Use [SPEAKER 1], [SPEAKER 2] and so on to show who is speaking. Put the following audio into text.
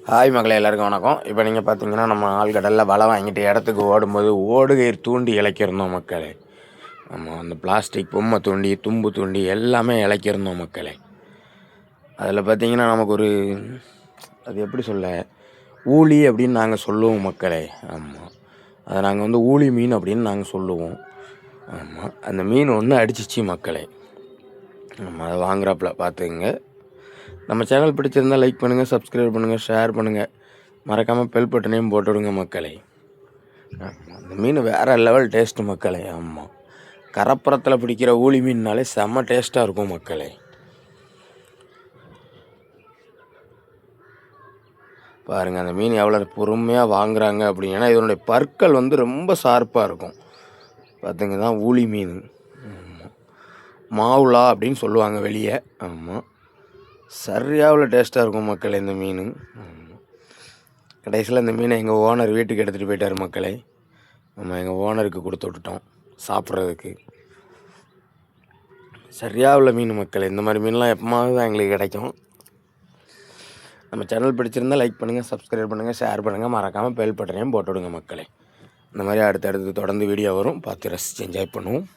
[SPEAKER 1] Hi மகளே, எல்லாருக்கும் வணக்கம். இப்போ நீங்கள் பார்த்தீங்கன்னா நம்ம ஆழ்கடலில் வலை வாங்கிட்டு இடத்துக்கு ஓடும்போது ஓடுகயிறு தூண்டி இழைக்கிறோம் மக்களே. நம்ம அந்த பிளாஸ்டிக் பொம்மை தூண்டி தும்பு தூண்டி எல்லாமே இழைக்கிறோம் மக்களே. அதில் பார்த்தீங்கன்னா நமக்கு ஒரு அது எப்படி சொல்ல ஊழி அப்படின்னு நாங்கள் சொல்லுவோம் மக்களே. ஆமாம், அதை நாங்கள் வந்து ஊழி மீன் அப்படின்னு நாங்கள் சொல்லுவோம். ஆமாம், அந்த மீன் ஒன்று அடிச்சிச்சு மக்களே. நம்ம அதை வாங்குறாப்புல பார்த்துக்குங்க. நம்ம சேனல் பிடிச்சிருந்தால் லைக் பண்ணுங்கள், சப்ஸ்கிரைப் பண்ணுங்கள், ஷேர் பண்ணுங்கள், மறக்காமல் பெல் பட்டனையும் போட்டு விடுங்க மக்களே. ஆமாம், அந்த மீன் வேறு லெவல் டேஸ்ட்டு மக்களே. ஆமாம், கரப்புறத்தில் பிடிக்கிற ஊழி மீன்னாலே செம்ம டேஸ்ட்டாக இருக்கும் மக்களே. பாருங்கள் அந்த மீன் எவ்வளோ பொறுமையாக வாங்குறாங்க அப்படின்னா, இதனுடைய பற்கள் வந்து ரொம்ப ஷார்ப்பாக இருக்கும். பார்த்துங்க தான் ஊழி மீன். ஆமாம், மாவுலா அப்படின்னு சொல்லுவாங்க வெளியே. ஆமாம், சரியாவில் டேஸ்ட்டாக இருக்கும் மக்களே இந்த மீன். கடைசியில் இந்த மீனை எங்கள் ஓனர் வீட்டுக்கு எடுத்துகிட்டு போயிட்டார் மக்களே. நம்ம எங்கள் ஓனருக்கு கொடுத்து விட்டுட்டோம் சாப்பிட்றதுக்கு. சரியாக உள்ள மீன் மக்களே. இந்த மாதிரி மீன்லாம் எப்போமாவது தான் எங்களுக்கு கிடைக்கும். நம்ம சேனல் பிடிச்சிருந்தால் லைக் பண்ணுங்கள், சப்ஸ்கிரைப் பண்ணுங்கள், ஷேர் பண்ணுங்கள், மறக்காமல் பெல் பட்டனையும் போட்டு விடுங்க மக்களே. இந்த மாதிரி அடுத்தடுத்து தொடர்ந்து வீடியோ வரும், பார்த்து ரசித்து என்ஜாய் பண்ணுவோம்.